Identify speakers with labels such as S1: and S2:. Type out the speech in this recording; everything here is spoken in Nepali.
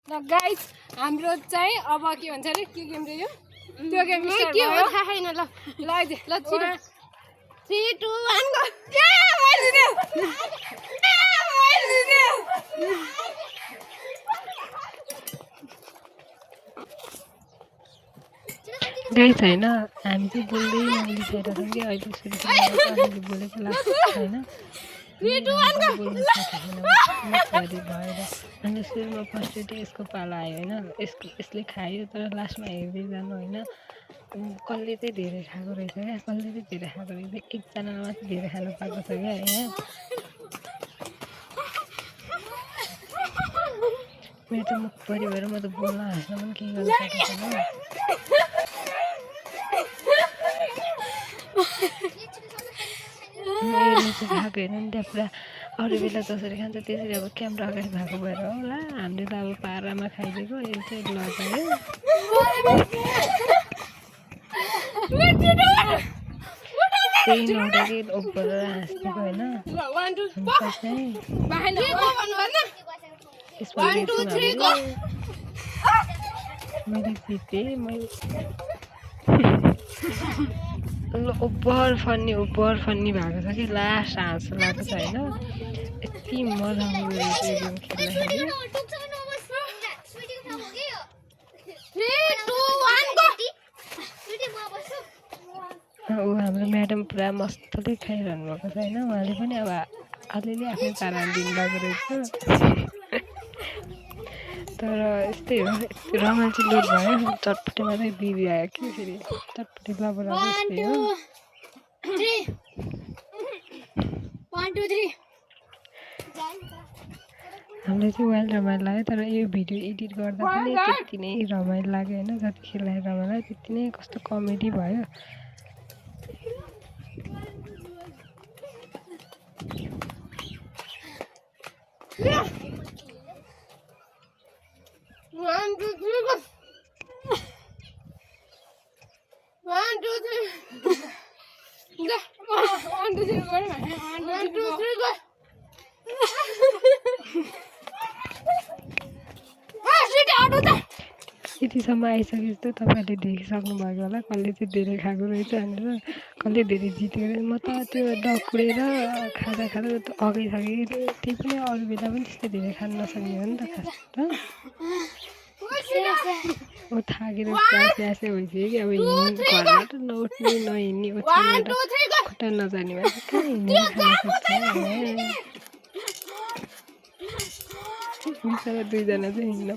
S1: ल गाइस हाम्रो चाहिँ अब के भन्छ अरे के गेम रे यो त्यो गेम स्टार्ट
S2: के हो
S1: भयो
S2: थाहा छैन ल
S1: ल ल छिटो
S2: 3 2 1 गो
S3: गाइस हैन हामी चाहिँ बोल्दै नबोलिसकेर छौँ कि अहिले सुरु बोलेको लाग्छ हैन
S2: 3 2 1 गो
S3: भएर अनि सुरुमा फर्स्ट यसको पाला आयो होइन यसले खायो तर लास्टमा हेर्दै जानु होइन कसले चाहिँ धेरै खाएको रहेछ क्या कसले चाहिँ धेरै खाएको रहेछ एकजनाले मात्रै धेरै खानु पाएको छ क्या होइन मेरो त मुख परिवार म त बोल्न हाँस्न पनि केही गर्न सकेको छैन खाएको हेर्नु नि त्यहाँ पुरा अरू बेला जसरी खान्छ त्यसरी अब क्यामेरा अगाडि भएको भएर होला हामीले त अब पारामा खाइदिएको यो चाहिँ लगायो त्यही नहुँदा कि ओपर हाँसिदिएको होइन मैले जितेँ ओभर फन्नी भएको छ कि लास्ट हाँसो लागेको छ होइन यति मजा आउँदो रहेछ यो गेम खेल्दाखेरि ऊ हाम्रो म्याडम पुरा मस्तले खाइरहनु भएको छ होइन उहाँले पनि अब अलिअलि आफ्नै पाराले दिनुभएको रहेछ तर यस्तै हो रमाइलो चाहिँ लेट भयो चटपटीमा चाहिँ दिदी आयो कि फेरि चटपटी लबर यस्तै हो
S2: 1 2 3
S3: हामीलाई चाहिँ वाइल्ड रमाइलो लाग्यो तर यो भिडियो एडिट गर्दा पनि त्यति नै रमाइलो लाग्यो होइन जतिखेर रमाइलो त्यति नै कस्तो कमेडी भयो यतिसम्म आइसकेपछि त तपाईँहरूले देखिसक्नुभयो होला कसले चाहिँ धेरै खाएको रहेछ भनेर कसले धेरै जितेको रहेछ म त त्यो डकुरेर खाँदा अगाइसकेँ त्यही पनि अरू बेला पनि त्यस्तो धेरै खान नसक्ने हो नि त खास त म थाकेर प्यासै भइसक्यो कि अब घरबाट नउठ्ने नहिँड्ने ओछ्यानबाट खुट्टा नजाने भए कहाँ हिँड्ने खान सक्छ दुईजना चाहिँ हिँड्न